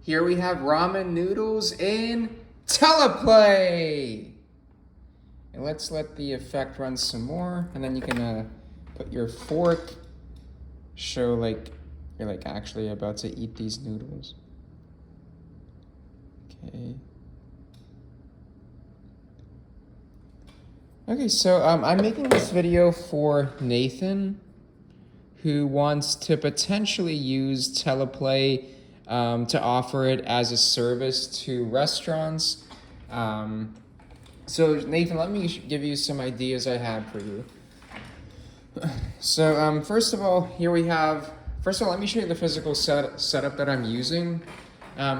Here we have ramen noodles in Teleplay. And let's let the effect run some more, and then you can put your fork, show like you're like actually about to eat these noodles. Okay. Okay, so I'm making this video for Nathan, who wants to potentially use Teleplay to offer it as a service to restaurants. So Nathan, let me give you some ideas I have for you. So first of all, let me show you the physical setup that I'm using.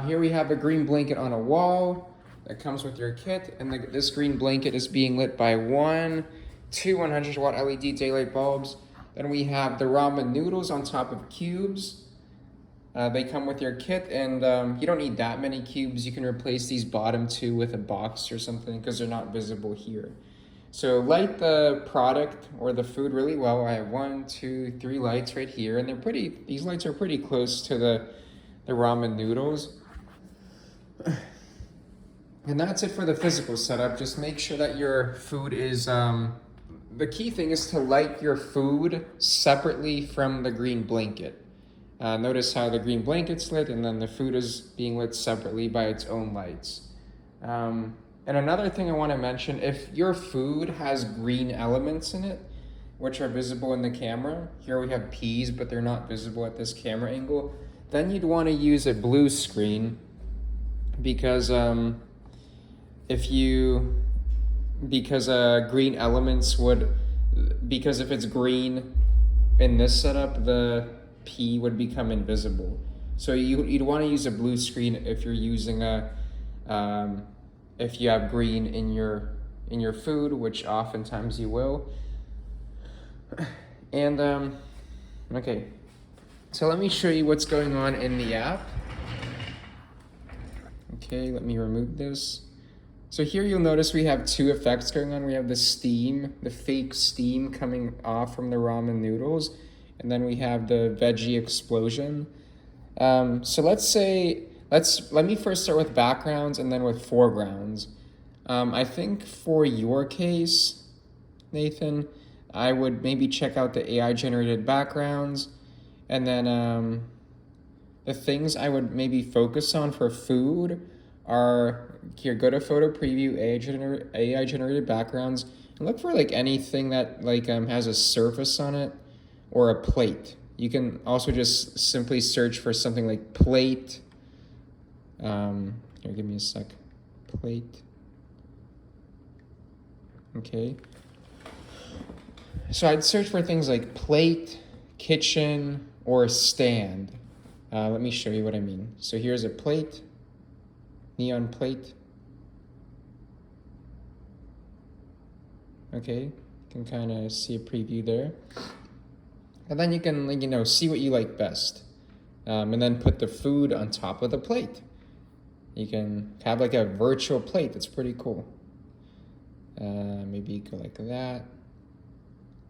Here we have a green blanket on a wall that comes with your kit, and this green blanket is being lit by two 100-watt LED daylight bulbs. Then we have the ramen noodles on top of cubes. They come with your kit, and you don't need that many cubes. You can replace these bottom two with a box or something because they're not visible here. So light the product or the food really well. I have 1, 2, 3 lights right here, and these lights are pretty close to the ramen noodles. And that's it for the physical setup. Just make sure that your food is, the key thing is to light your food separately from the green blanket. Notice how the green blanket's lit and then the food is being lit separately by its own lights. And another thing I want to mention, if your food has green elements in it, which are visible in the camera, here we have peas, but they're not visible at this camera angle, then you'd want to use a blue screen because green elements because if it's green in this setup, the pea would become invisible. So you'd want to use a blue screen if you're using if you have green in your food, which oftentimes you will. And okay, so let me show you what's going on in the app. Okay, let me remove this. So here you'll notice we have two effects going on. We have the steam, the fake steam coming off from the ramen noodles, and then we have the veggie explosion. So let me first start with backgrounds and then with foregrounds. I think for your case, Nathan, I would maybe check out the AI generated backgrounds, and then the things I would maybe focus on for food are here, go to photo preview, AI generated backgrounds, and look for like anything that has a surface on it or a plate. You can also just simply search for something like plate. Here, give me a sec. Plate. Okay. So I'd search for things like plate, kitchen, or stand. Let me show you what I mean. So here's a plate, neon plate. Okay, you can kind of see a preview there. And then you can, see what you like best. And then put the food on top of the plate. You can have like a virtual plate. That's pretty cool. Maybe go like that.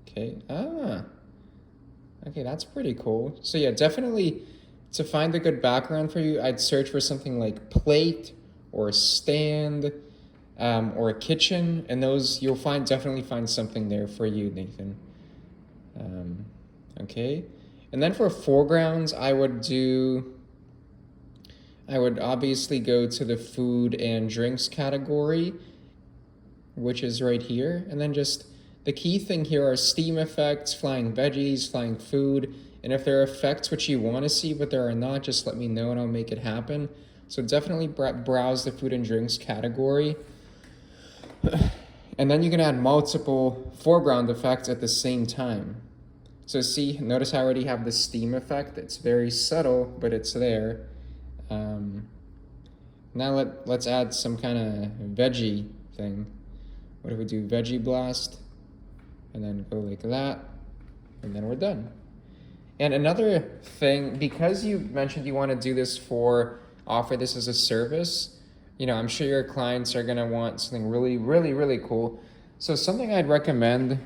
Okay. Okay, that's pretty cool. So yeah, definitely to find a good background for you, I'd search for something like plate or stand or a kitchen, and those you'll definitely find something there for you, Nathan. Okay, and then for foregrounds, I would obviously go to the food and drinks category, which is right here, and then just the key thing here are steam effects, flying veggies, flying food, and if there are effects which you want to see but there are not, just let me know and I'll make it happen. So definitely browse the food and drinks category. And then you can add multiple foreground effects at the same time. So notice I already have the steam effect. It's very subtle, but it's there. Now let's add some kind of veggie thing. What if we do veggie blast? And then go like that, and then we're done. And another thing, because you mentioned you want to offer this as a service, I'm sure your clients are gonna want something really, really, really cool. So something I'd recommend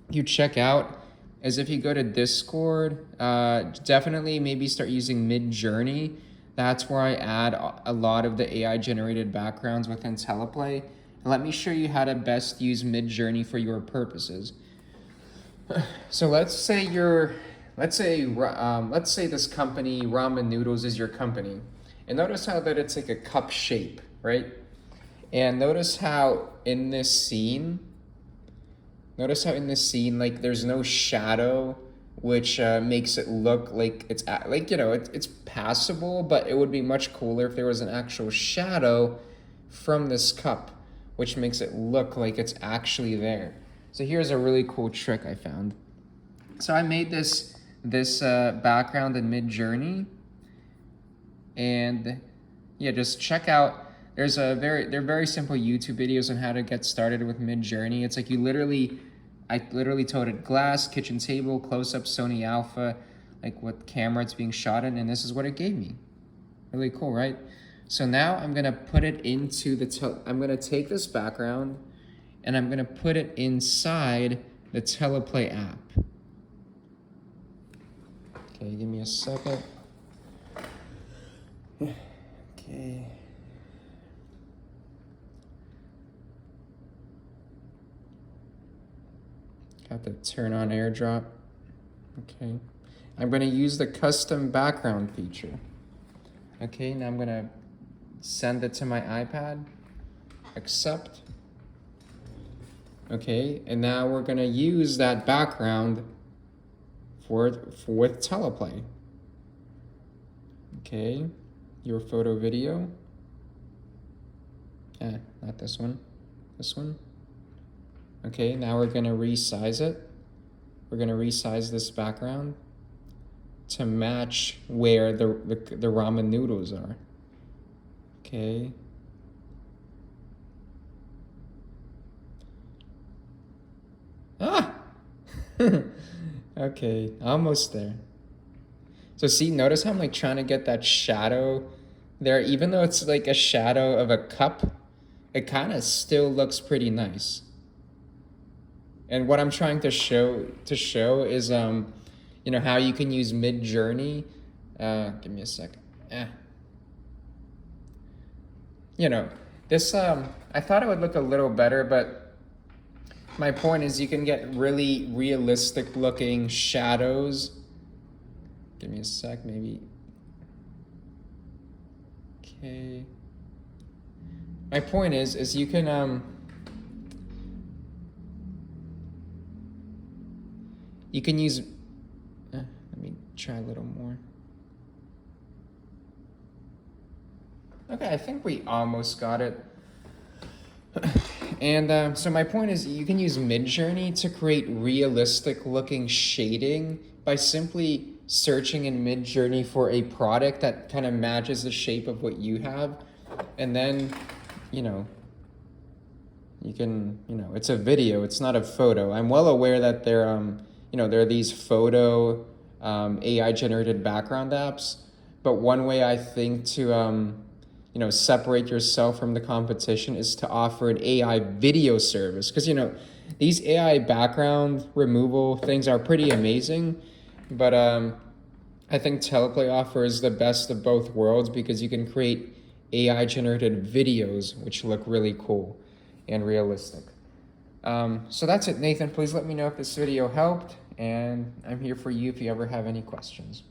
you check out is if you go to Discord, definitely maybe start using Mid Journey. That's where I add a lot of the AI generated backgrounds within Teleplay. And let me show you how to best use Midjourney for your purposes. So let's say let's say this company, Ramen Noodles, is your company. And notice how that it's like a cup shape, right? And notice how in this scene, like there's no shadow, which makes it look like it's like, it's passable, but it would be much cooler if there was an actual shadow from this cup, which makes it look like it's actually there. So here's a really cool trick I found. So I made this background in Midjourney, and yeah, just check out. They're very simple YouTube videos on how to get started with Midjourney. It's like I literally told it glass, kitchen table, close-up, Sony Alpha, like what camera it's being shot in, and this is what it gave me. Really cool, right? So now I'm gonna put it into I'm gonna take this background and I'm gonna put it inside the Teleplay app. Okay, give me a second. Okay. Have to turn on AirDrop. Okay. I'm gonna use the custom background feature. Okay, now I'm gonna send it to my iPad. Accept. Okay, and now we're gonna use that background with Teleplay. Okay, your photo video. Not this one. This one. Okay, now we're gonna resize it. We're gonna resize this background to match where the ramen noodles are. Okay. Ah! Okay, almost there. So see, notice how I'm like trying to get that shadow there, even though it's like a shadow of a cup, it kind of still looks pretty nice. And what I'm trying to show is how you can use Midjourney. Give me a second. This I thought it would look a little better, but my point is you can get really realistic looking shadows. Give me a sec, maybe. Okay. My point is you can you can use, let me try a little more. Okay, I think we almost got it. And so my point is you can use Midjourney to create realistic looking shading by simply searching in Midjourney for a product that kind of matches the shape of what you have. And then, you can, it's a video, it's not a photo. I'm well aware that there are these photo AI generated background apps, but one way I think to separate yourself from the competition is to offer an AI video service, because these AI background removal things are pretty amazing, but I think Teleplay offers the best of both worlds because you can create AI generated videos which look really cool and realistic. So that's it, Nathan. Please let me know if this video helped, and I'm here for you if you ever have any questions.